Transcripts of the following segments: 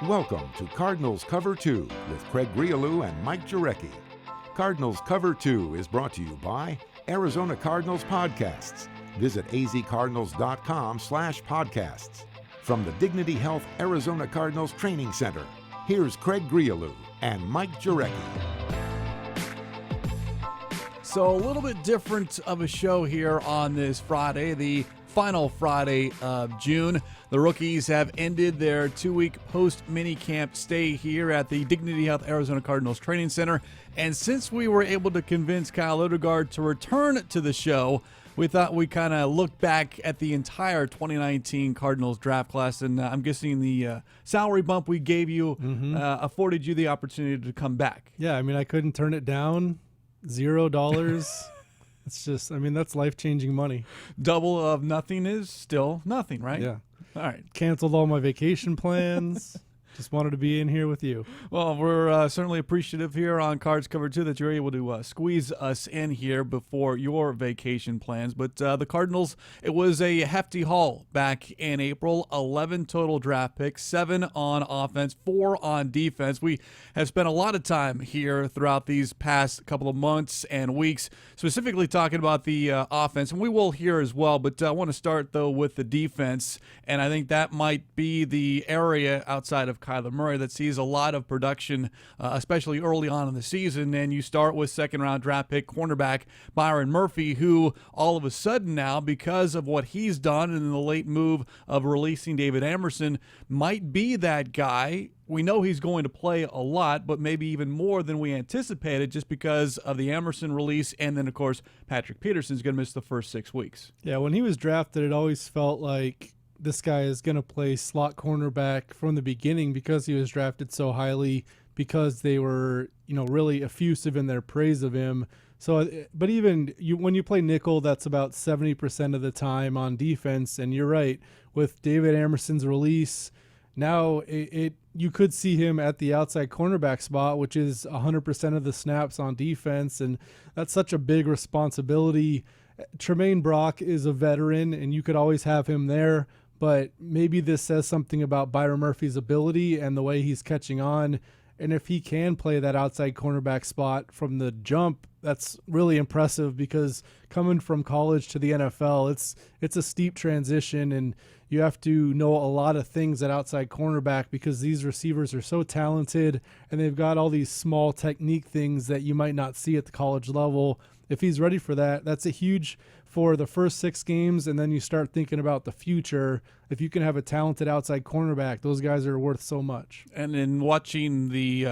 Welcome to Cardinals Cover 2 with Craig Grialou and Mike Jurecki. Cardinals Cover 2 is brought to you by Arizona Cardinals Podcasts. Visit azcardinals.com/podcasts. From the Dignity Health Arizona Cardinals Training Center, here's Craig Grialou and Mike Jurecki. So a little bit different of a show here on this Friday, the final Friday of June. The rookies have ended their 2-week post-minicamp stay here at the Dignity Health Arizona Cardinals Training Center. And since we were able to convince Kyle Odegard to return to the show, we thought we'd kind of look back at the entire 2019 Cardinals draft class. And I'm guessing the salary bump we gave you afforded you the opportunity to come back. Yeah, I mean, I couldn't turn it down. $0. It's just, I mean, that's life-changing money. Double of nothing is still nothing, right? Yeah. All right. Canceled all my vacation plans. Just wanted to be in here with you. Well, we're certainly appreciative here on Cards Cover 2 that you're able to squeeze us in here before your vacation plans. But the Cardinals, it was a hefty haul back in April. 11 total draft picks, 7 on offense, 4 on defense. We have spent a lot of time here throughout these past couple of months and weeks, specifically talking about the offense, and we will here as well. But I want to start, though, with the defense, and I think that might be the area outside of Kyler Murray that sees a lot of production, especially early on in the season. And you start with second-round draft pick cornerback Byron Murphy, who all of a sudden now, because of what he's done and the late move of releasing David Amerson, might be that guy. We know he's going to play a lot, but maybe even more than we anticipated just because of the Amerson release. And then, of course, Patrick Peterson's going to miss the first 6 weeks. Yeah, when he was drafted, it always felt like this guy is going to play slot cornerback from the beginning because he was drafted so highly, because they were, really effusive in their praise of him. So, but even when you play nickel, that's about 70% of the time on defense. And you're right, with David Amerson's release, now you could see him at the outside cornerback spot, which is 100% of the snaps on defense. And that's such a big responsibility. Tremaine Brock is a veteran, and you could always have him there. But maybe this says something about Byron Murphy's ability and the way he's catching on. And if he can play that outside cornerback spot from the jump, that's really impressive, because coming from college to the NFL, it's a steep transition, and you have to know a lot of things at outside cornerback because these receivers are so talented and they've got all these small technique things that you might not see at the college level. If he's ready for that, that's a huge for the first 6 games, and then you start thinking about the future. If you can have a talented outside cornerback, those guys are worth so much. And in watching the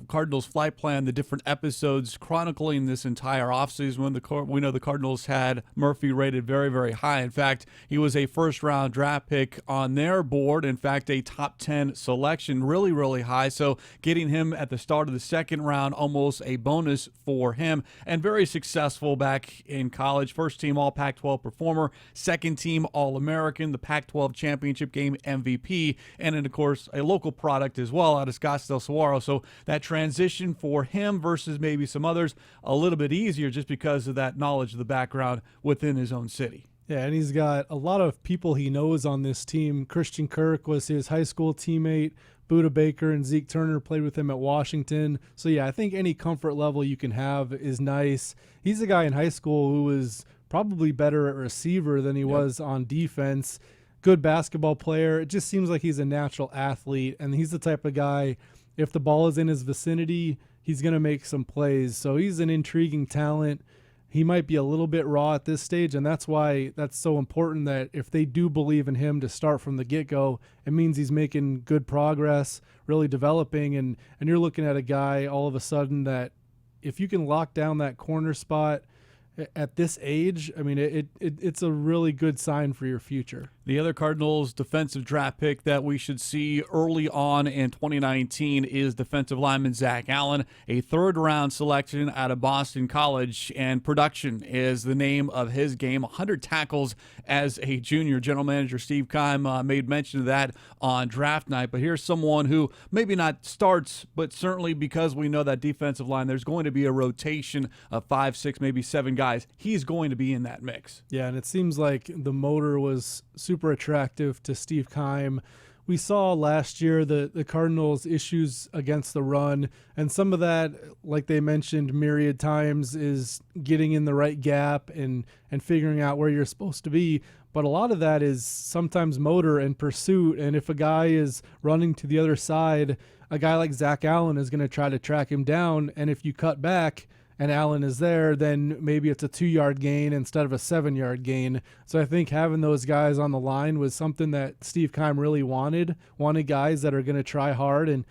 Cardinals flight plan, the different episodes chronicling this entire offseason, we know the Cardinals had Murphy rated very, very high. In fact, he was a first-round draft pick on their board. In fact, a top 10 selection, really, really high. So getting him at the start of the second round, almost a bonus for him. And very successful back in college. First-team All-Pac-12 performer, second-team All-American, the Pac-12 championship game MVP, and then, of course, a local product as well out of Scottsdale Saguaro. So that transition for him versus maybe some others, a little bit easier just because of that knowledge of the background within his own city. Yeah, and he's got a lot of people he knows on this team. Christian Kirk was his high school teammate. Budda Baker and Zeke Turner played with him at Washington. So, yeah, I think any comfort level you can have is nice. He's a guy in high school who was probably better at receiver than he was on defense. Good basketball player. It just seems like he's a natural athlete, and he's the type of guy, if the ball is in his vicinity, he's going to make some plays. So he's an intriguing talent. He might be a little bit raw at this stage, and that's why that's so important, that if they do believe in him to start from the get-go, it means he's making good progress, really developing, and you're looking at a guy all of a sudden that if you can lock down that corner spot at this age, I mean, it's a really good sign for your future. The other Cardinals defensive draft pick that we should see early on in 2019 is defensive lineman Zach Allen, a third-round selection out of Boston College, and production is the name of his game. 100 tackles as a junior. General Manager Steve Keim made mention of that on draft night, but here's someone who maybe not starts, but certainly because we know that defensive line, there's going to be a rotation of 5, 6, maybe 7 guys. He's going to be in that mix. Yeah, and it seems like the motor was super attractive to Steve Keim we saw last year the Cardinals' issues against the run, and some of that, like they mentioned myriad times, is getting in the right gap and figuring out where you're supposed to be. But a lot of that is sometimes motor and pursuit, and if a guy is running to the other side, a guy like Zach Allen is going to try to track him down, and if you cut back and Allen is there, then maybe it's a 2-yard gain instead of a 7-yard gain. So I think having those guys on the line was something that Steve Keim really wanted guys that are going to try hard, and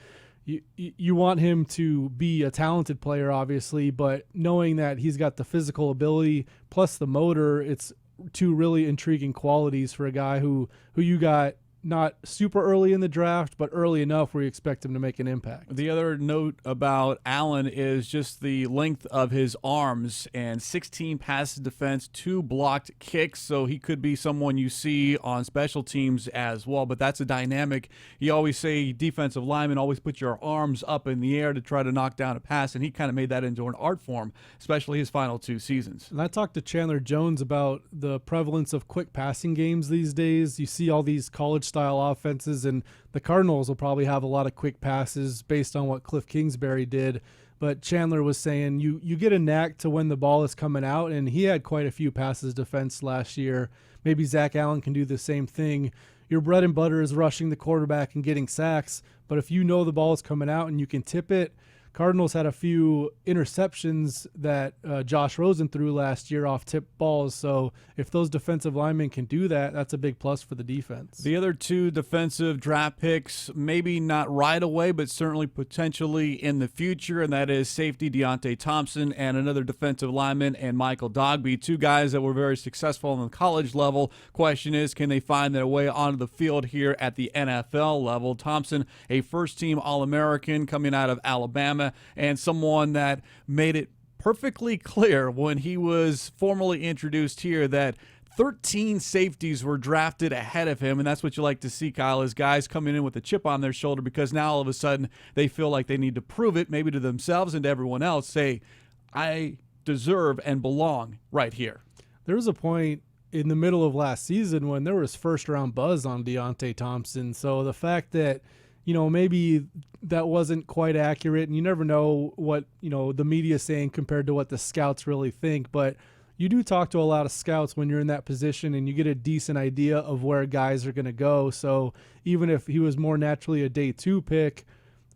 you want him to be a talented player, obviously, but knowing that he's got the physical ability plus the motor, it's two really intriguing qualities for a guy who you got not super early in the draft, but early enough where you expect him to make an impact. The other note about Allen is just the length of his arms, and 16 passes defense, 2 blocked kicks, so he could be someone you see on special teams as well, but that's a dynamic. You always say defensive linemen always put your arms up in the air to try to knock down a pass, and he kind of made that into an art form, especially his final 2 seasons. And I talked to Chandler Jones about the prevalence of quick passing games these days. You see all these college-style offenses, and the Cardinals will probably have a lot of quick passes based on what Cliff Kingsbury did. But Chandler was saying you get a knack to when the ball is coming out, and he had quite a few passes defense last year. Maybe Zach Allen can do the same thing. Your bread and butter is rushing the quarterback and getting sacks, but if you know the ball is coming out and you can tip it, Cardinals had a few interceptions that Josh Rosen threw last year off tip balls. So if those defensive linemen can do that, that's a big plus for the defense. The other 2 defensive draft picks, maybe not right away, but certainly potentially in the future, and that is safety Deonte Thompson and another defensive lineman and Michael Dogbe, 2 guys that were very successful on the college level. Question is, can they find their way onto the field here at the NFL level? Thompson, a first-team All-American coming out of Alabama, and someone that made it perfectly clear when he was formally introduced here that 13 safeties were drafted ahead of him, and that's what you like to see, Kyle, is guys coming in with a chip on their shoulder because now all of a sudden they feel like they need to prove it, maybe to themselves and to everyone else, say, I deserve and belong right here. There was a point in the middle of last season when there was first-round buzz on Deonte Thompson, so the fact that maybe that wasn't quite accurate, and you never know what, the media's saying compared to what the scouts really think, but you do talk to a lot of scouts when you're in that position and you get a decent idea of where guys are going to go. So even if he was more naturally a day 2 pick,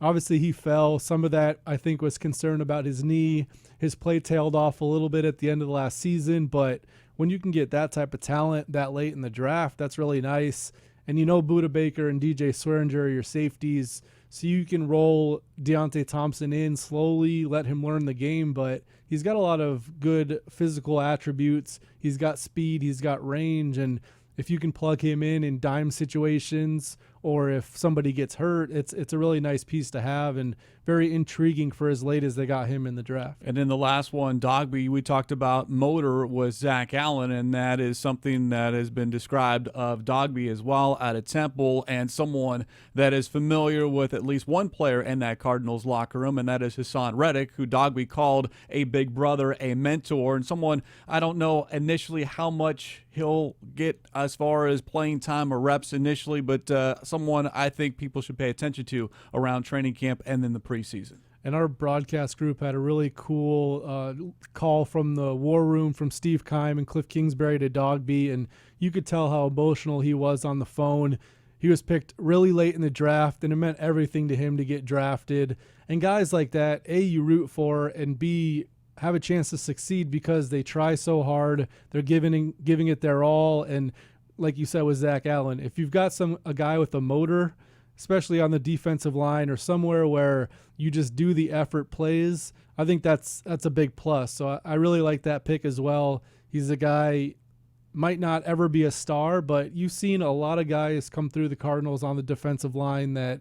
obviously he fell. Some of that, I think, was concern about his knee. His play tailed off a little bit at the end of the last season, but when you can get that type of talent that late in the draft, that's really nice. And Buda Baker and DJ Swearinger are your safeties, so you can roll Deonte Thompson in slowly, let him learn the game, but he's got a lot of good physical attributes. He's got speed, he's got range, and if you can plug him in dime situations or if somebody gets hurt, it's a really nice piece to have and very intriguing for as late as they got him in the draft. And in the last one, Dogbe, we talked about motor was Zach Allen, and that is something that has been described of Dogbe as well out of Temple, and someone that is familiar with at least one player in that Cardinals locker room, and that is Hassan Redick, who Dogbe called a big brother, a mentor, and someone I don't know initially how much he'll get as far as playing time or reps initially, but someone I think people should pay attention to around training camp and then the preseason. And our broadcast group had a really cool call from the war room from Steve Keim and Cliff Kingsbury to Dogbe, and you could tell how emotional he was on the phone. He was picked really late in the draft, and it meant everything to him to get drafted. And guys like that, A, you root for, and B, have a chance to succeed because they try so hard. They're giving it their all, and like you said with Zach Allen, if you've got a guy with a motor, especially on the defensive line or somewhere where you just do the effort plays, I think that's a big plus. So I really like that pick as well. He's a guy, might not ever be a star, but you've seen a lot of guys come through the Cardinals on the defensive line that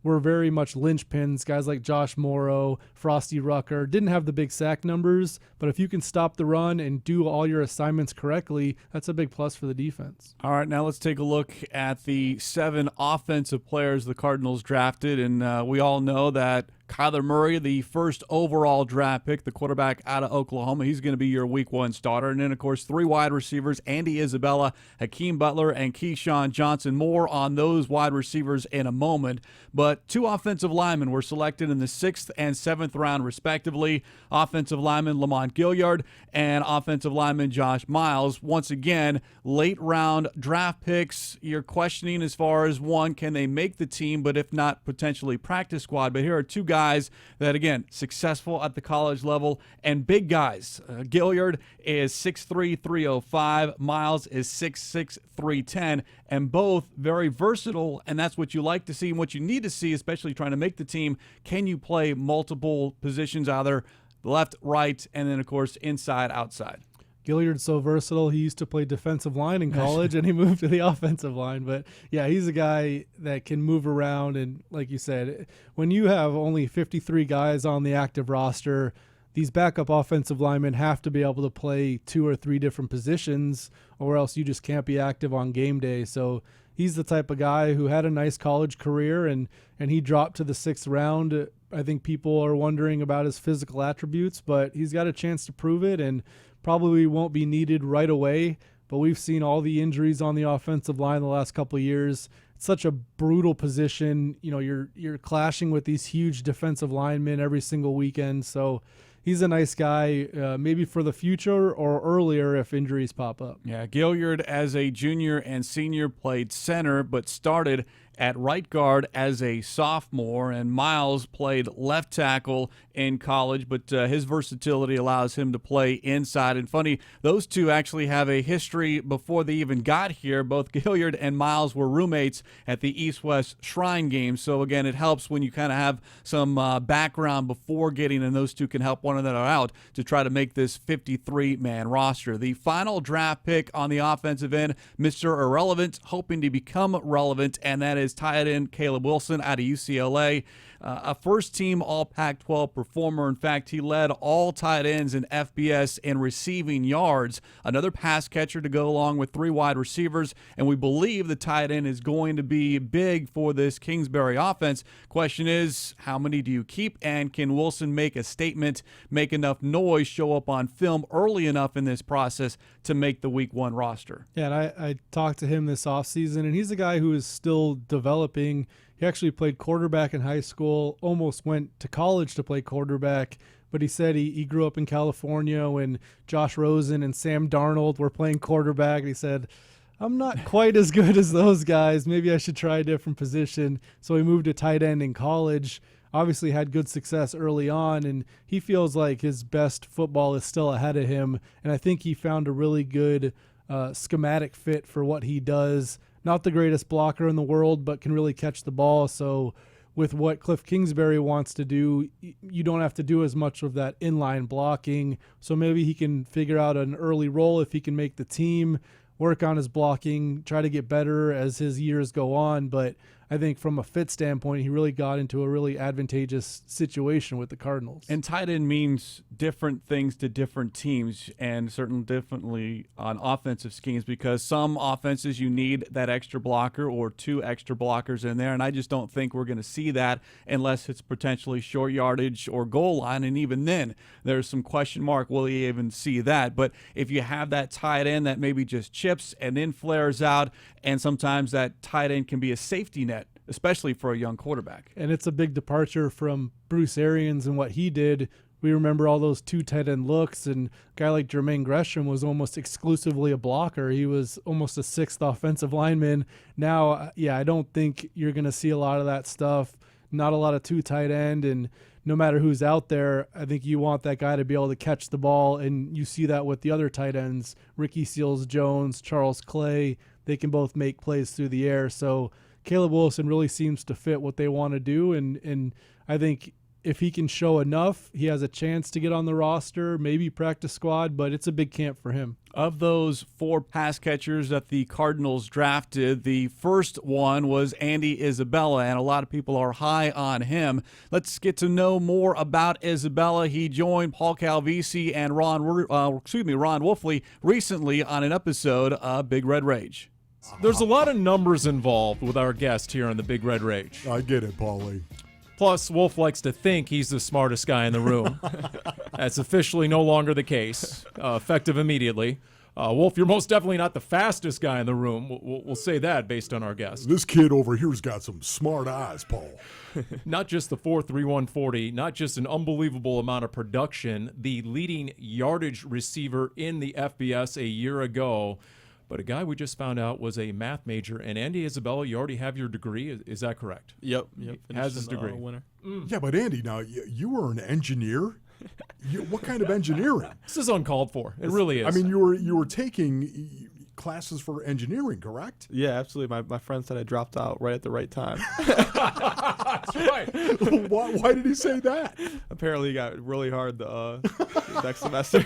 were very much linchpins. Guys like Josh Morrow, Frosty Rucker, didn't have the big sack numbers, but if you can stop the run and do all your assignments correctly, that's a big plus for the defense. All right, now let's take a look at the 7 offensive players the Cardinals drafted, and we all know that Kyler Murray, the first overall draft pick, the quarterback out of Oklahoma. He's going to be your week 1 starter. And then, of course, 3 wide receivers, Andy Isabella, Hakim Butler, and Keyshawn Johnson. More on those wide receivers in a moment. But 2 offensive linemen were selected in the 6th and 7th round, respectively. Offensive lineman Lamont Gilliard and offensive lineman Josh Miles. Once again, late round draft picks. You're questioning as far as, one, can they make the team, but if not, potentially practice squad. But here are 2 guys that, again, successful at the college level and big guys. Gilliard is 6'3", 305. Miles is 6'6", 310, and both very versatile, and that's what you like to see and what you need to see, especially trying to make the team. Can you play multiple positions, either left, right, and then, of course, inside, outside? Gilliard's so versatile. He used to play defensive line in college, and he moved to the offensive line. But, yeah, he's a guy that can move around. And like you said, when you have only 53 guys on the active roster, these backup offensive linemen have to be able to play 2 or 3 different positions, or else you just can't be active on game day. So he's the type of guy who had a nice college career, and he dropped to the 6th round. I think people are wondering about his physical attributes, but he's got a chance to prove it, and probably won't be needed right away. But we've seen all the injuries on the offensive line the last couple of years. It's such a brutal position. You know, you're clashing with these huge defensive linemen every single weekend. So he's a nice guy, maybe for the future or earlier if injuries pop up. Yeah, Gilliard as a junior and senior played center, but started at right guard as a sophomore, and Miles played left tackle in college, but his versatility allows him to play inside. And funny, those 2 actually have a history before they even got here. Both Gilliard and Miles were roommates at the East-West Shrine Games, so again, it helps when you kind of have some background before getting, and those 2 can help one another out to try to make this 53-man roster. The final draft pick on the offensive end, Mr. Irrelevant, hoping to become relevant, and that is tight end Kaleb Wilson out of UCLA. A first-team All-Pac-12 performer. In fact, he led all tight ends in FBS in receiving yards. Another pass catcher to go along with 3 wide receivers, and we believe the tight end is going to be big for this Kingsbury offense. Question is, how many do you keep, and can Wilson make a statement, make enough noise, show up on film early enough in this process to make the Week 1 roster? Yeah, and I talked to him this offseason, and he's a guy who is still developing. He actually played quarterback in high school, almost went to college to play quarterback, but he said he grew up in California when Josh Rosen and Sam Darnold were playing quarterback. And he said, I'm not quite as good as those guys. Maybe I should try a different position. So he moved to tight end in college. Obviously had good success early on, and he feels like his best football is still ahead of him. And I think he found a really good schematic fit for what he does. Not the greatest blocker in the world, but can really catch the ball. So with what Cliff Kingsbury wants to do, you don't have to do as much of that inline blocking. So maybe he can figure out an early role if he can make the team, work on his blocking, try to get better as his years go on. But I think from a fit standpoint, he really got into a really advantageous situation with the Cardinals. And tight end means different things to different teams, and certainly differently on offensive schemes, because some offenses you need that extra blocker or 2 extra blockers in there, and I just don't think we're going to see that unless it's potentially short yardage or goal line, and even then there's some question mark, will he even see that? But if you have that tight end that maybe just chips and then flares out, and sometimes that tight end can be a safety net, especially for a young quarterback. And it's a big departure from Bruce Arians and what he did. We remember all those 2 tight end looks, and a guy like Jermaine Gresham was almost exclusively a blocker. He was almost a 6th offensive lineman. Now, yeah, I don't think you're going to see a lot of that stuff. Not a lot of 2 tight end, and no matter who's out there, I think you want that guy to be able to catch the ball, and you see that with the other tight ends, Ricky Seals-Jones, Charles Clay. They can both make plays through the air. So Kaleb Wilson really seems to fit what they want to do, and I think if he can show enough, he has a chance to get on the roster, maybe practice squad, but it's a big camp for him. Of those 4 pass catchers that the Cardinals drafted, the first one was Andy Isabella, and a lot of people are high on him. Let's get to know more about Isabella. He joined Paul Calvisi and Ron Wolfley recently on an episode of Big Red Rage. There's a lot of numbers involved with our guest here on the Big Red Rage. I get it, Paulie. Plus, Wolf likes to think he's the smartest guy in the room. That's officially no longer the case, effective immediately. Wolf, you're most definitely not the fastest guy in the room. We'll say that based on our guest. This kid over here's got some smart eyes, Paul. Not just the 4.31 40, not just an unbelievable amount of production, the leading yardage receiver in the FBS a year ago, but a guy we just found out was a math major. And Andy Isabella, you already have your degree. Is that correct? Yep. Has his degree. Winner. Yeah, but Andy, now you were an engineer. What kind of engineering? This is uncalled for. It really is. I mean, you were taking classes for engineering, correct? Yeah, absolutely. My friend said I dropped out right at the right time. That's right. Why did he say that? Apparently, it got really hard the next semester.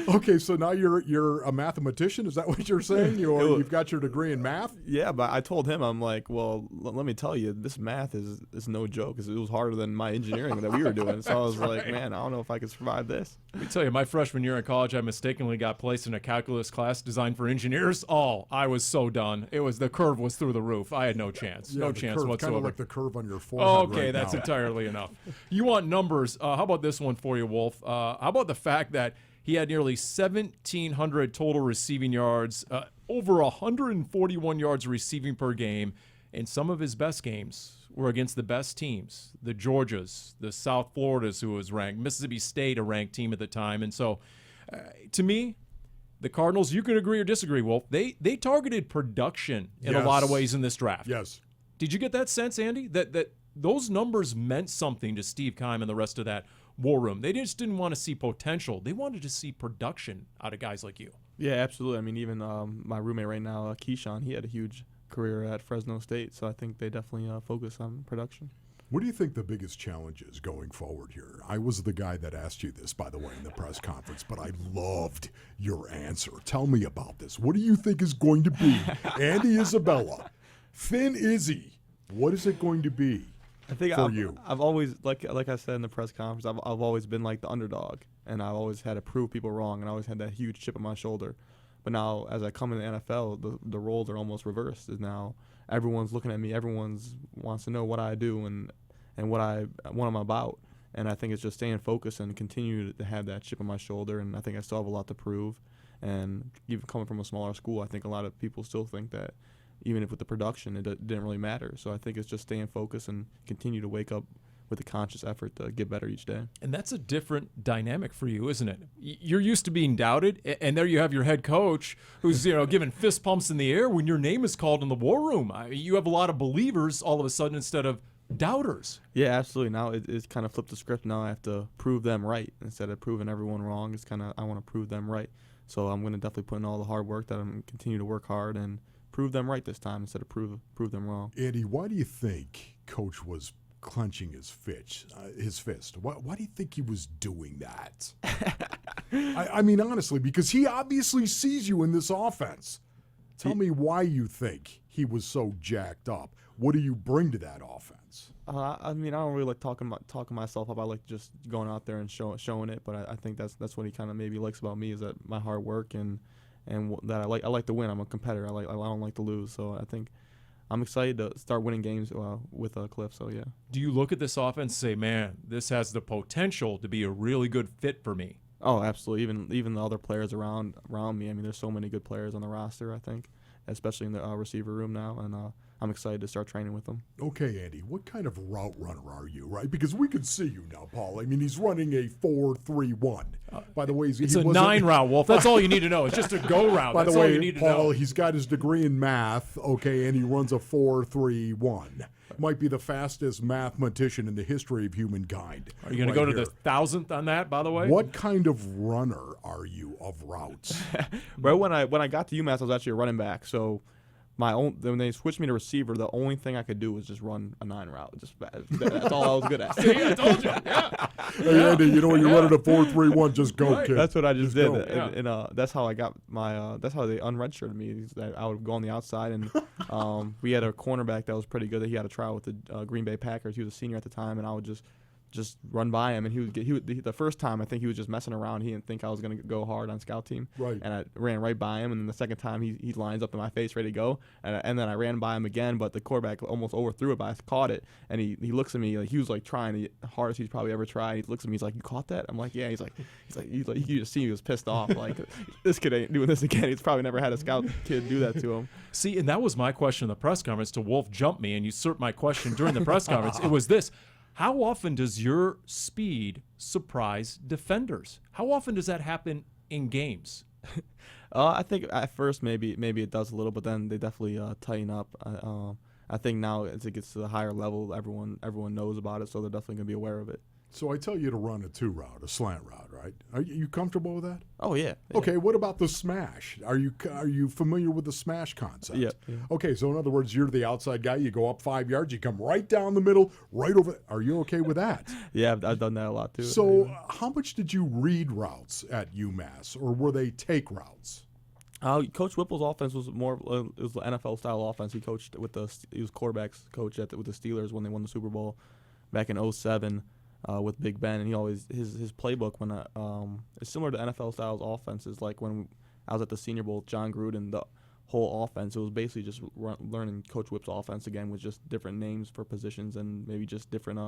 Okay, so now you're a mathematician. Is that what you're saying? You've got your degree in math? Yeah, but I told him, I'm like, well, let me tell you, this math is no joke, because it was harder than my engineering that we were doing. So I was like, man, I don't know if I could survive this. Let me tell you, my freshman year in college, I mistakenly got placed in a calculus class designed for engineers. I was so done. The curve was through the roof. I had no chance. Yeah, No chance curve, whatsoever. Kind of like the curve on your forehead. Okay, right that's now. entirely enough. You want numbers? How about this one for you, Wolf? How about the fact that he had nearly 1,700 total receiving yards, over 141 yards receiving per game, and some of his best games were against the best teams, the Georgias, the South Floridas, who was ranked, Mississippi State, a ranked team at the time. And so, to me, the Cardinals, you could agree or disagree, Wolf, they targeted production in a lot of ways in this draft. Yes. Did you get that sense, Andy, that those numbers meant something to Steve Keim and the rest of that war room? They just didn't want to see potential. They wanted to see production out of guys like you. Yeah, absolutely. I mean, even my roommate right now, Keyshawn, he had a huge career at Fresno State, so I think they definitely focus on production. What do you think the biggest challenge is going forward here? I was the guy that asked you this, by the way, in the press conference, but I loved your answer. Tell me about this. What do you think is going to be Andy Isabella, Thin Izzy? What is it going to be? I think for you? I've always, like I said in the press conference, I've always been like the underdog, and I've always had to prove people wrong, and I always had that huge chip on my shoulder. But now, as I come in the NFL, the roles are almost reversed. Is now everyone's looking at me, everyone's wants to know what I do and what I'm about. And I think it's just staying focused and continue to have that chip on my shoulder. And I think I still have a lot to prove. And even coming from a smaller school, I think a lot of people still think that even if with the production, it didn't really matter. So I think it's just staying focused and continue to wake up with a conscious effort to get better each day. And that's a different dynamic for you, isn't it? You're used to being doubted, and there you have your head coach who's giving fist pumps in the air when your name is called in the war room. You have a lot of believers all of a sudden instead of doubters. Yeah, absolutely. Now it's kind of flipped the script. Now I have to prove them right instead of proving everyone wrong. It's kind of I want to prove them right. So I'm going to definitely put in all the hard work that I'm going to continue to work hard and prove them right this time instead of prove them wrong. Andy, why do you think Coach was clenching his fist? Why do you think he was doing that? I mean, honestly, because he obviously sees you in this offense. Tell me why you think he was so jacked up. What do you bring to that offense? I mean, I don't really like talking myself up. I like just going out there and showing it. But I think that's what he kind of maybe likes about me is that my hard work and that I like to win. I'm a competitor. I don't like to lose. So I think I'm excited to start winning games with Cliff. So yeah. Do you look at this offense and say, man, this has the potential to be a really good fit for me? Oh, absolutely. Even the other players around me. I mean, there's so many good players on the roster. I think, especially in the receiver room now, and I'm excited to start training with them. Okay, Andy, what kind of route runner are you, right? Because we can see you now, Paul. I mean, he's running a 4-3-1. By the way, it's a 9 route, Wolf. That's all you need to know. It's just a go route. By That's the way, all you need to Paul, know. he's got his degree in math, okay, and he runs a 4-3-1. Might be the fastest mathematician in the history of humankind. Are you going to go to the 1,000th on that, by the way? What kind of runner are you of routes? Right when I got to UMass, I was actually a running back. So when they switched me to receiver, the only thing I could do was just run a 9 route. That's all I was good at. See, I told you. Yeah. Hey, Andy, when you're running a 4-3-1, just go, Right. kid. That's what I just did, Yeah. and that's how I got my. That's how they unredshirted me. Is that I would go on the outside, and we had a cornerback that was pretty good. That he had a trial with the Green Bay Packers. He was a senior at the time, and I would just just run by him, and he would the first time I think he was just messing around. He didn't think I was gonna go hard on scout team, Right. And I ran right by him, and then the second time he lines up in my face ready to go, and then I ran by him again, but the quarterback almost overthrew it, but I caught it, and he looks at me like he was like trying the hardest he's probably ever tried. He looks at me, he's like, "You caught that?" I'm like, "Yeah." He's like you could just see he was pissed off, like this kid ain't doing this again. He's probably never had a scout kid do that to him. See, and that was my question in the press conference to Wolf jump me and usurp my question during the press conference. It was this. How often does your speed surprise defenders? How often does that happen in games? I think at first maybe it does a little, but then they definitely tighten up. I think now as it gets to the higher level, everyone knows about it, so they're definitely going to be aware of it. So I tell you to run a 2 route, a slant route, right? Are you comfortable with that? Oh yeah. Okay, what about the smash? Are you familiar with the smash concept? Yeah. Okay, so in other words, you're the outside guy. You go up 5 yards, you come right down the middle, right over. Are you okay with that? Yeah, I've done that a lot too. So how much did you read routes at UMass, or were they take routes? Coach Whipple's offense was more it was the NFL style offense. He coached he was quarterbacks coach with the Steelers when they won the Super Bowl back in 2007. With Big Ben, and he always his playbook when it's similar to NFL styles offenses. Like when I was at the Senior Bowl, John Gruden, the whole offense, it was basically just learning Coach Whipp's offense again with just different names for positions and maybe just different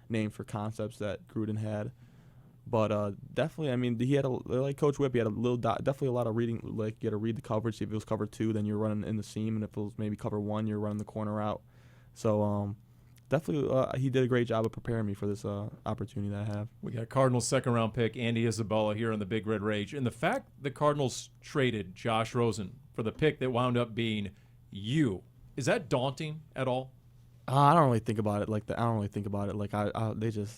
names for concepts that Gruden had. But definitely, I mean, he had like Coach Whip, he had definitely a lot of reading. Like you had to read the coverage. See if it was cover 2, then you're running in the seam, and if it was maybe cover 1, you're running the corner out. So definitely, he did a great job of preparing me for this opportunity that I have. We got Cardinals second-round pick Andy Isabella here on the Big Red Rage. And the fact the Cardinals traded Josh Rosen for the pick that wound up being you, is that daunting at all? I don't really think about it like that. I don't really think about it like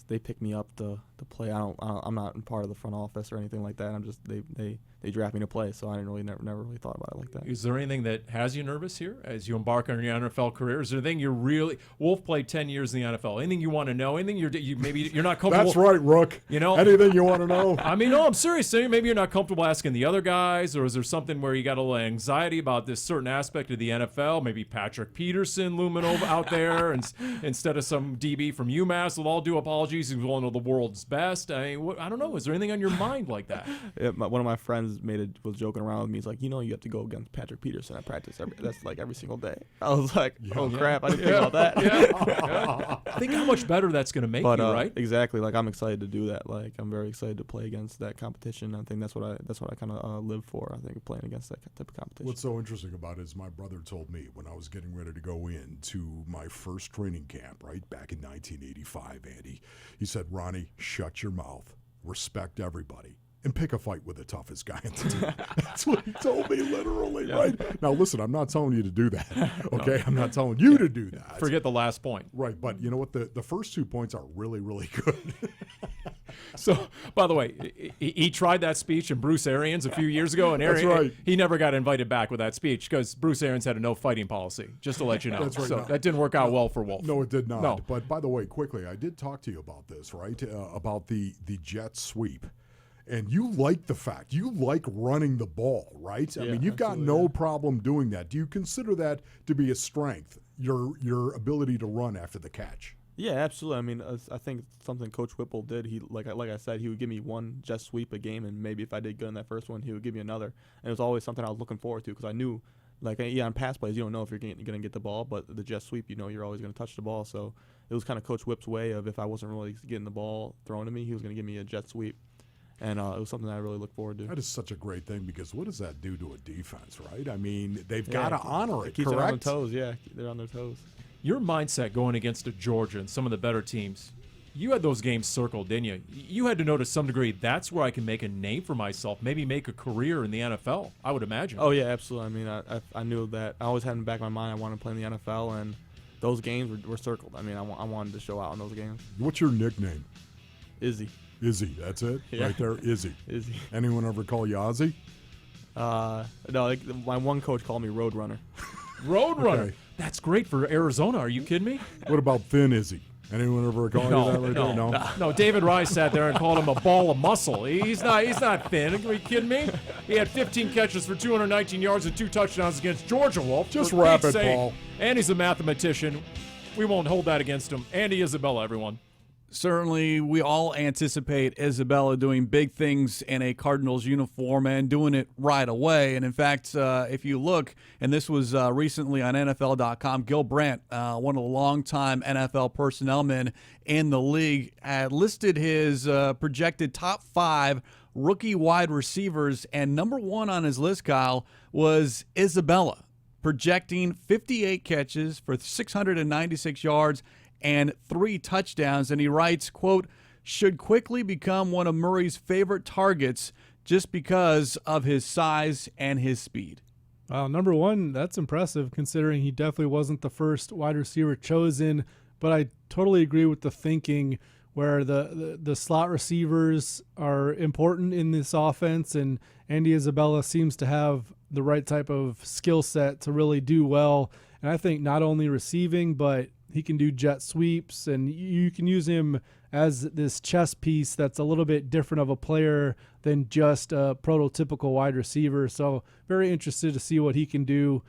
they pick me up to play. I'm not part of the front office or anything like that. I'm just they draft me to play, so I never really thought about it like that. Is there anything that has you nervous here as you embark on your NFL career? Is there anything you're really Wolf played 10 years in the NFL? Anything you want to know? Anything maybe you're not comfortable? That's right, Rook. You know, anything you want to know? I mean, no, I'm serious. Maybe you're not comfortable asking the other guys, or is there something where you got a little anxiety about this certain aspect of the NFL? Maybe Patrick Peterson looming over out there, and instead of some DB from UMass, with all due apologies, he's one of the world's best. I mean, I don't know. Is there anything on your mind like that? Yeah, one of my friends was joking around with me. He's like, you have to go against Patrick Peterson at practice. That's like every single day. I was like, crap, I didn't think about that. Yeah. Think how much better that's going to make you, right? Exactly. Like I'm excited to do that. Like I'm very excited to play against that competition. I think that's what I kind of live for. I think playing against that type of competition. What's so interesting about it is my brother told me when I was getting ready to go into my first training camp, right back in 1985, Andy, he said, Ronnie, shut your mouth, respect everybody, and pick a fight with the toughest guy in the team. That's what he told me, literally, right? Now, listen, I'm not telling you to do that, okay? No. I'm not telling you to do that. Forget the last point. Right, but you know what? The first 2 points are really, really good. So, by the way, he tried that speech in Bruce Arians a few years ago, and That's right. he never got invited back with that speech because Bruce Arians had a no fighting policy, just to let you know. That's right. So that didn't work out well for Wolf. No, it did not. No. But by the way, quickly, I did talk to you about this, right? About the jet sweep. And you like the fact, you like running the ball, right? I mean, you've got no problem doing that. Do you consider that to be a strength, your ability to run after the catch? Yeah, absolutely. I mean, I think something Coach Whipple did. He like I said, he would give me one jet sweep a game, and maybe if I did good in that first one, he would give me another. And it was always something I was looking forward to because I knew, like, on pass plays, you don't know if you're going to get the ball, but the jet sweep, you're always going to touch the ball. So it was kind of Coach Whip's way of if I wasn't really getting the ball thrown to me, he was going to give me a jet sweep. And it was something that I really look forward to. That is such a great thing because what does that do to a defense, right? I mean, they've got to honor it, keeps correct? It on their toes, yeah. They're on their toes. Your mindset going against a Georgia and some of the better teams, you had those games circled, didn't you? You had to know to some degree that's where I can make a name for myself, maybe make a career in the NFL, I would imagine. Oh, yeah, absolutely. I mean, I knew that. I always had in the back of my mind I wanted to play in the NFL, and those games were circled. I mean, I wanted to show out in those games. What's your nickname? Izzy. Izzy, that's it? Yeah. Right there, Izzy. Izzy. Anyone ever call you Ozzy? No, my one coach called me Roadrunner. Roadrunner. Okay. That's great for Arizona. Are you kidding me? What about Thin Izzy? Anyone ever call you that right there? No. David Rice sat there and called him a ball of muscle. He's not thin. Are you kidding me? He had 15 catches for 219 yards and 2 touchdowns against Georgia, Wolf. Just For wrap Pete's it, sake. Paul. And he's a mathematician. We won't hold that against him. Andy Isabella, everyone. Certainly, we all anticipate Isabella doing big things in a Cardinals uniform and doing it right away. And in fact, if you look, and this was recently on NFL.com, Gil Brandt, one of the longtime NFL personnel men in the league, had listed his projected top 5 rookie wide receivers, and number 1 on his list, Kyle, was Isabella, projecting 58 catches for 696 yards and 3 touchdowns. And he writes, quote, should quickly become one of Murray's favorite targets just because of his size and his speed. Wow, number 1, that's impressive considering he definitely wasn't the first wide receiver chosen. But I totally agree with the thinking where the slot receivers are important in this offense, and Andy Isabella seems to have the right type of skill set to really do well. And I think not only receiving, but he can do jet sweeps, and you can use him as this chess piece that's a little bit different of a player than just a prototypical wide receiver. So very interested to see what he can do.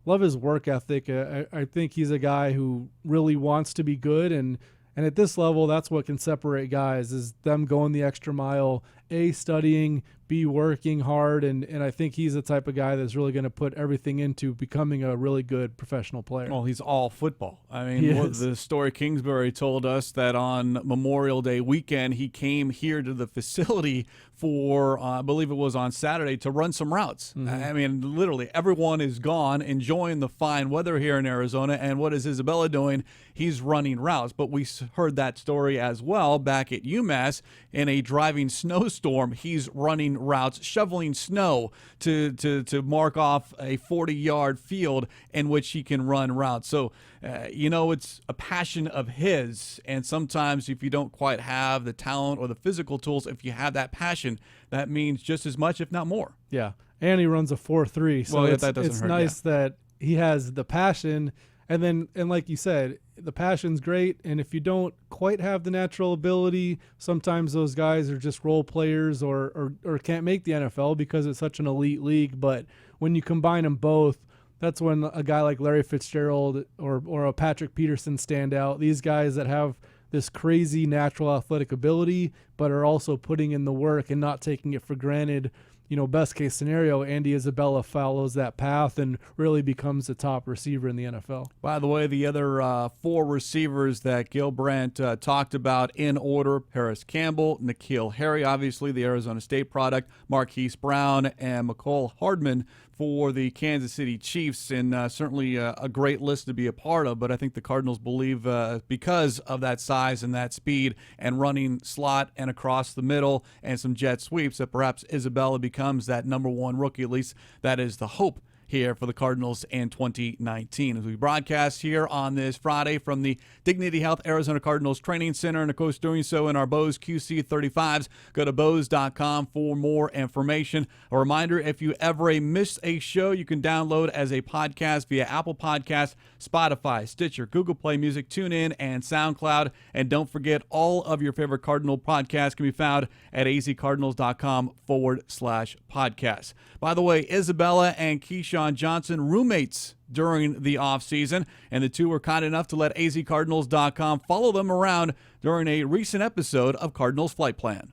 Love his work ethic. I think he's a guy who really wants to be good, and at this level, that's what can separate guys, is them going the extra mile, A, studying, B, working hard, and I think he's the type of guy that's really going to put everything into becoming a really good professional player. Well, he's all football. I mean, the story Kingsbury told us that on Memorial Day weekend, he came here to the facility for, I believe it was on Saturday, to run some routes. Mm-hmm. I mean, literally, everyone is gone, enjoying the fine weather here in Arizona, and what is Isabella doing? He's running routes. But we heard that story as well back at UMass in a driving snowstorm. He's running routes, shoveling snow to mark off a 40-yard field in which he can run routes. So, it's a passion of his, and sometimes if you don't quite have the talent or the physical tools, if you have that passion, that means just as much, if not more. Yeah, and he runs a 4.3, so that doesn't it's hurt, nice that he has the passion, and like you said, the passion's great, and if you don't quite have the natural ability, sometimes those guys are just role players or can't make the NFL because it's such an elite league. But when you combine them both, that's when a guy like Larry Fitzgerald or a Patrick Peterson stand out. These guys that have this crazy natural athletic ability but are also putting in the work and not taking it for granted. Best case scenario, Andy Isabella follows that path and really becomes the top receiver in the NFL. By the way, the other 4 receivers that Gil Brandt talked about in order: Harris Campbell, N'Keal Harry, obviously the Arizona State product, Marquise Brown, and McCole Hardman for the Kansas City Chiefs, and certainly a great list to be a part of. But I think the Cardinals believe because of that size and that speed and running slot and across the middle and some jet sweeps that perhaps Isabella becomes that number 1 rookie. At least that is the hope here for the Cardinals in 2019. As we broadcast here on this Friday from the Dignity Health Arizona Cardinals Training Center, and of course doing so in our Bose QC35s. Go to Bose.com for more information. A reminder, if you ever miss a show, you can download as a podcast via Apple Podcasts, Spotify, Stitcher, Google Play Music, TuneIn, and SoundCloud. And don't forget, all of your favorite Cardinal podcasts can be found at azcardinals.com/podcast. By the way, Isabella and Keyshawn Johnson, roommates during the offseason, and the two were kind enough to let azcardinals.com follow them around during a recent episode of Cardinals Flight Plan.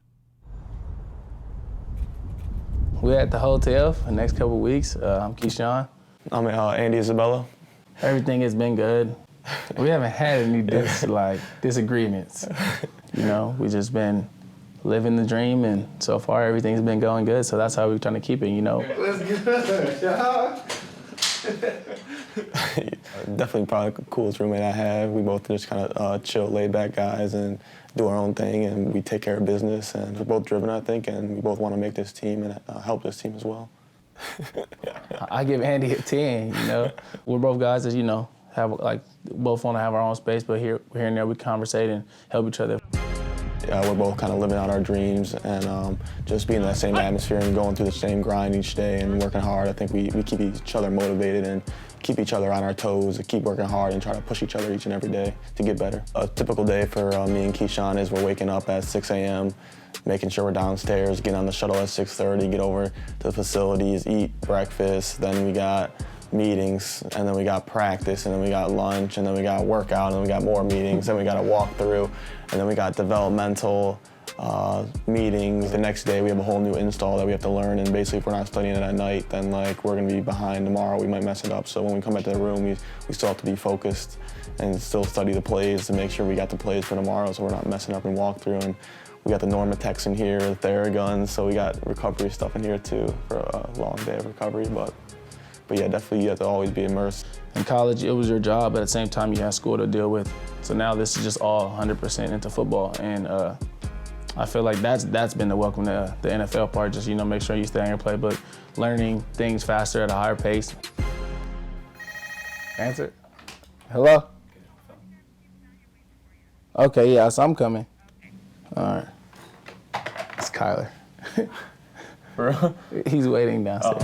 We're at the hotel for the next couple of weeks. I'm Keyshawn. I'm Andy Isabella. Everything has been good. We haven't had any disagreements. We just been living the dream, and so far everything's been going good, so that's how we're trying to keep it, Let's good, y'all. Definitely probably the coolest roommate I have. We both just kind of chill, laid-back guys and do our own thing, and we take care of business, and we're both driven, I think, and we both want to make this team and help this team as well. I give Andy a 10, We're both guys that, have both want to have our own space, but here and there we conversate and help each other. We're both kind of living out our dreams and just being in that same atmosphere and going through the same grind each day and working hard. I think we keep each other motivated and keep each other on our toes and keep working hard and try to push each other each and every day to get better. A typical day for me and Keyshawn is we're waking up at 6 a.m., making sure we're downstairs, get on the shuttle at 6:30, get over to the facilities, eat breakfast. Then we got meetings, and then we got practice, and then we got lunch, and then we got workout, and then we got more meetings, then we got a walkthrough, and then we got developmental meetings. The next day we have a whole new install that we have to learn, and basically if we're not studying it at night, then like we're gonna be behind tomorrow, we might mess it up. So when we come back to the room, we still have to be focused and still study the plays to make sure we got the plays for tomorrow so we're not messing up in walkthrough. And we got the Normatex in here, the Theraguns, so we got recovery stuff in here too for a long day of recovery. But yeah, definitely you have to always be immersed. In college, it was your job, but at the same time, you had school to deal with. So now this is just all 100% into football. And I feel like that's been the welcome to the NFL part, just, you know, make sure you stay on your playbook, learning things faster at a higher pace. Answer. Hello? Okay, yeah, so I'm coming. All right. It's Kyler. Bro. He's waiting downstairs.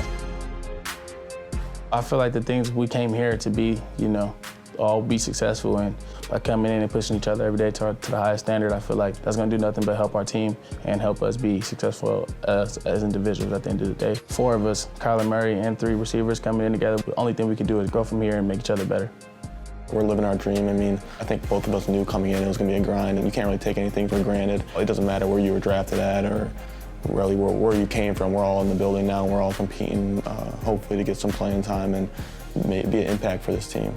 I feel like the things we came here to be, you know, all be successful, and by coming in and pushing each other every day to the highest standard, I feel like that's gonna do nothing but help our team and help us be successful as individuals at the end of the day. 4 of us, Kyler Murray and 3 receivers coming in together, the only thing we can do is grow from here and make each other better. We're living our dream. I mean, I think both of us knew coming in it was gonna be a grind, and you can't really take anything for granted. It doesn't matter where you were drafted at or really where you came from. We're all in the building now, and we're all competing, hopefully to get some playing time and be an impact for this team.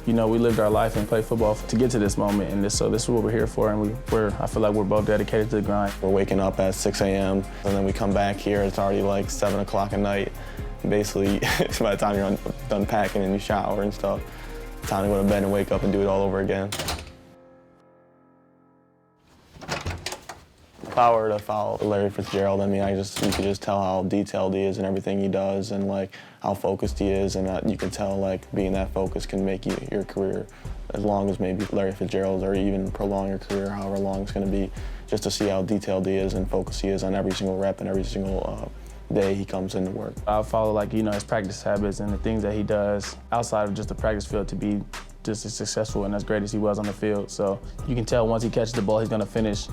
You know, we lived our life and played football to get to this moment, and so this is what we're here for, and I feel like we're both dedicated to the grind. We're waking up at 6 a.m., and then we come back here, it's already like 7 o'clock at night. Basically, by the time you're done packing and you shower and stuff, it's time to go to bed and wake up and do it all over again. If I were to follow Larry Fitzgerald, I mean, you could just tell how detailed he is in everything he does, and like how focused he is, and that you can tell like being that focused can make your career as long as maybe Larry Fitzgerald, or even prolong your career however long it's going to be, just to see how detailed he is and focused he is on every single rep and every single day he comes into work. I follow, like, you know, his practice habits and the things that he does outside of just the practice field to be just as successful and as great as he was on the field. So you can tell once he catches the ball, he's going to finish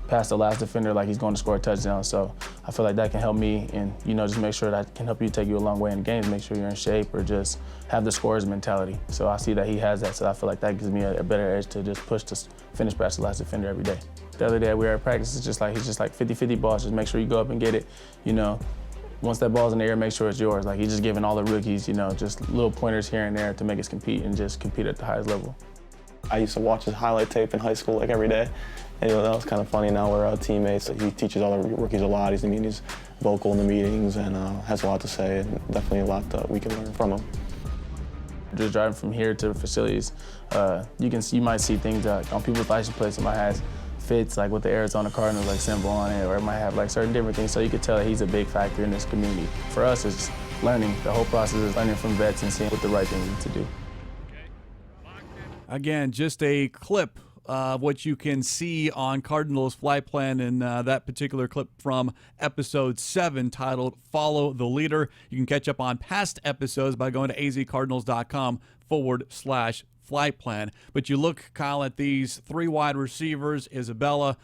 past the last defender like he's going to score a touchdown. So I feel like that can help me, and, you know, just make sure that can help you take you a long way in games, make sure you're in shape, or just have the scorer's mentality. So I see that he has that, so I feel like that gives me a better edge to just push to finish past the last defender every day. The other day we were at practice, he's just like 50-50 balls, just make sure you go up and get it, you know. Once that ball's in the air, make sure it's yours. Like, he's just giving all the rookies, you know, just little pointers here and there to make us compete and just compete at the highest level. I used to watch his highlight tape in high school like every day. And, you know, that was kind of funny. Now we're teammates. He teaches all the rookies a lot. He's vocal in the meetings and has a lot to say, and definitely a lot that we can learn from him. Just driving from here to the facilities, you might see things on people's license plates. It might have fits like with the Arizona Cardinals like symbol on it, or it might have like certain different things. So you could tell that he's a big factor in this community. For us, it's learning. The whole process is learning from vets and seeing what the right thing to do. Again, just a clip of what you can see on Cardinals flight plan, and that particular clip from episode 7 titled Follow the Leader. You can catch up on past episodes by going to azcardinals.com/flight plan. But you look, Kyle, at these 3 wide receivers, Isabella,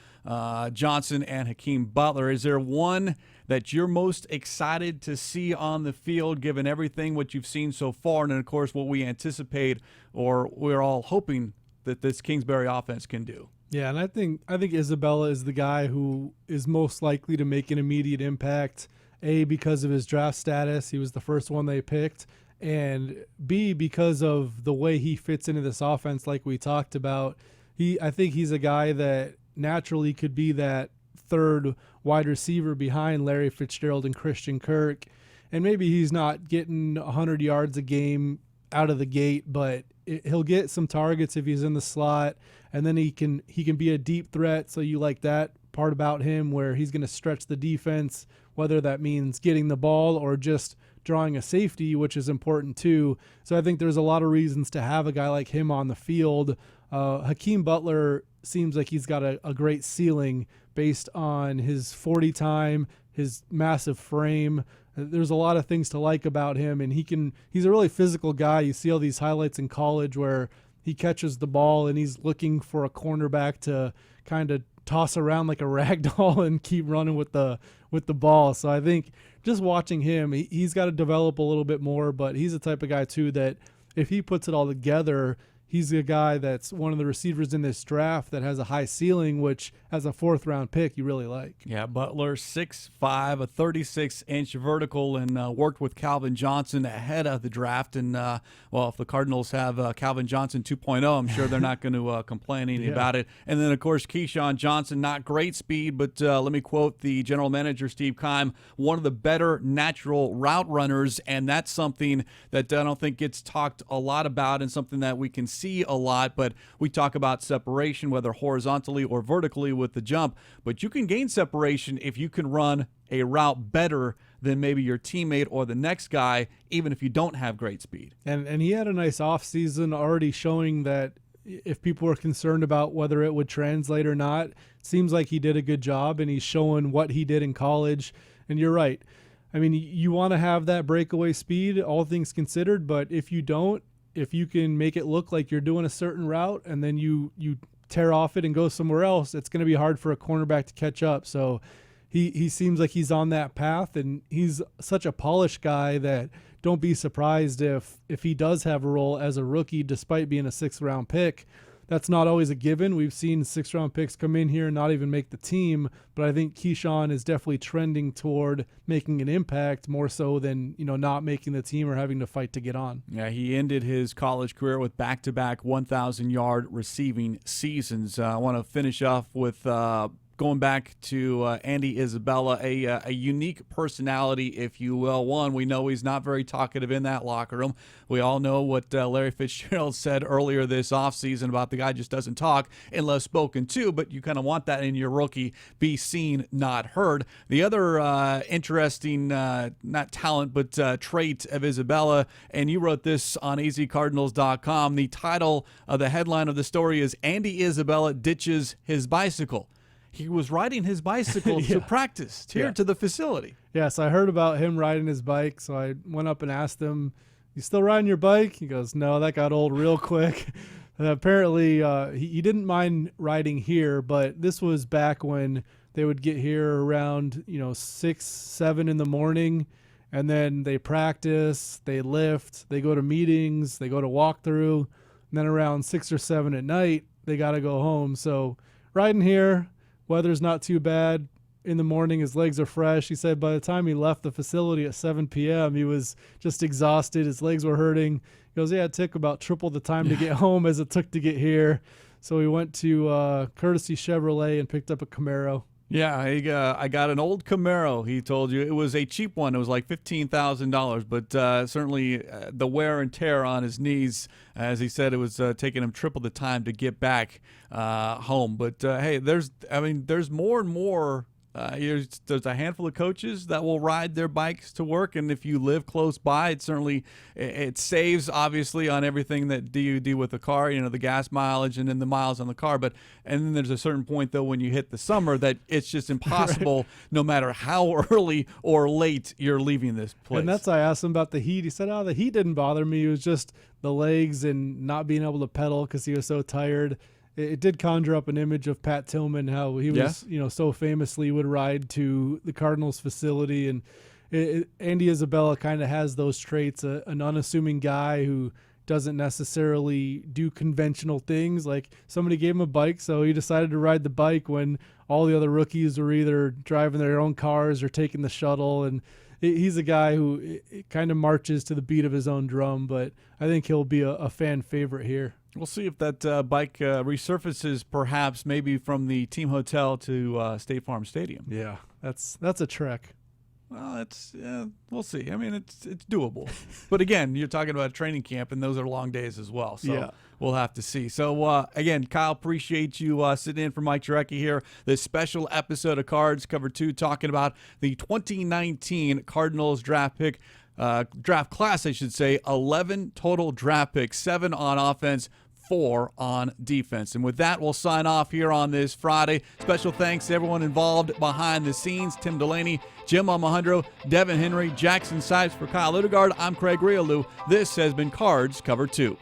Johnson, and Hakeem Butler. Is there one that you're most excited to see on the field, given everything what you've seen so far, and then, of course, what we anticipate, or we're all hoping that this Kingsbury offense can do? Yeah, and I think Isabella is the guy who is most likely to make an immediate impact, A, because of his draft status. He was the first one they picked. And B, because of the way he fits into this offense like we talked about. I think he's a guy that naturally could be that third wide receiver behind Larry Fitzgerald and Christian Kirk. And maybe he's not getting 100 yards a game out of the gate, but he'll get some targets if he's in the slot, and then he can be a deep threat. So you like that part about him, where he's going to stretch the defense, whether that means getting the ball or just drawing a safety, which is important too. So I think there's a lot of reasons to have a guy like him on the field. Hakeem Butler seems like he's got a great ceiling based on his 40 time, his massive frame. There's a lot of things to like about him, and he's a really physical guy. You see all these highlights in college where he catches the ball and he's looking for a cornerback to kind of toss around like a rag doll and keep running with the ball. So I think just watching him, he's got to develop a little bit more, but he's the type of guy too that if he puts it all together, he's a guy that's one of the receivers in this draft that has a high ceiling, which as a 4th-round pick you really like. Yeah, Butler 6'5", a 36-inch vertical, and worked with Calvin Johnson ahead of the draft. And, well, if the Cardinals have Calvin Johnson 2.0, I'm sure they're not going to complain any about it. And then, of course, Keyshawn Johnson, not great speed, but let me quote the general manager, Steve Keim, one of the better natural route runners, and that's something that I don't think gets talked a lot about and something that we can see a lot. But we talk about separation, whether horizontally or vertically with the jump, but you can gain separation if you can run a route better than maybe your teammate or the next guy, even if you don't have great speed. And he had a nice offseason already showing that if people were concerned about whether it would translate or not, it seems like he did a good job, and he's showing what he did in college. And you're right. I mean, you want to have that breakaway speed, all things considered, but if you don't, if you can make it look like you're doing a certain route and then you tear off it and go somewhere else, it's going to be hard for a cornerback to catch up. So he seems like he's on that path, and he's such a polished guy that don't be surprised if he does have a role as a rookie despite being a 6th-round pick. That's not always a given. We've seen 6th-round picks come in here and not even make the team, but I think Keyshawn is definitely trending toward making an impact more so than, not making the team or having to fight to get on. Yeah, he ended his college career with back-to-back 1,000-yard receiving seasons. I want to finish off with going back to Andy Isabella, a unique personality, if you will. One, we know he's not very talkative in that locker room. We all know what Larry Fitzgerald said earlier this offseason about the guy just doesn't talk unless spoken to, but you kind of want that in your rookie, be seen, not heard. The other interesting, not talent, but trait of Isabella, and you wrote this on azcardinals.com, the title of the headline of the story is Andy Isabella ditches his bicycle. He was riding his bicycle to practice here to the facility. Yeah, so I heard about him riding his bike, so I went up and asked him, "You still riding your bike?" He goes, "No, that got old real quick." And apparently, he didn't mind riding here, but this was back when they would get here around 6, 7 in the morning, and then they practice, they lift, they go to meetings, they go to walkthrough, and then around 6 or 7 at night, they got to go home. So riding here, weather's not too bad. In the morning, his legs are fresh. He said by the time he left the facility at 7 p.m., he was just exhausted. His legs were hurting. He goes, it took about triple the time to get home as it took to get here. So we went to Courtesy Chevrolet and picked up a Camaro. Yeah, I got an old Camaro, he told you. It was a cheap one. It was like $15,000, but certainly the wear and tear on his knees, as he said, it was taking him triple the time to get back home. But, hey, there's more and more. There's a handful of coaches that will ride their bikes to work, and if you live close by, it saves obviously on everything that you do with the car, the gas mileage and then the miles on the car. And then there's a certain point though when you hit the summer that it's just impossible, right, no matter how early or late you're leaving this place. And that's why I asked him about the heat. He said, "Oh, the heat didn't bother me. It was just the legs and not being able to pedal because he was so tired." It did conjure up an image of Pat Tillman, how he was, so famously would ride to the Cardinals facility. And Andy Isabella kind of has those traits, an unassuming guy who doesn't necessarily do conventional things. Like somebody gave him a bike, so he decided to ride the bike when all the other rookies were either driving their own cars or taking the shuttle. And he's a guy who kind of marches to the beat of his own drum, but I think he'll be a fan favorite here. We'll see if that bike resurfaces, perhaps maybe from the team hotel to State Farm Stadium. Yeah, that's a trek. Well, we'll see. I mean, it's doable. But again, you're talking about a training camp, and those are long days as well. So we'll have to see. So again, Kyle, appreciate you sitting in for Mike Jurecki here. This special episode of Cards Cover 2, talking about the 2019 Cardinals draft class, I should say. 11 total draft picks, 7 on offense, 4 on defense. And with that, we'll sign off here on this Friday. Special thanks to everyone involved behind the scenes: Tim Delaney, Jim Almohandro, Devin Henry, Jackson Sipes. For Kyle Odegard, I'm Craig Grialou. This has been Cards Cover 2.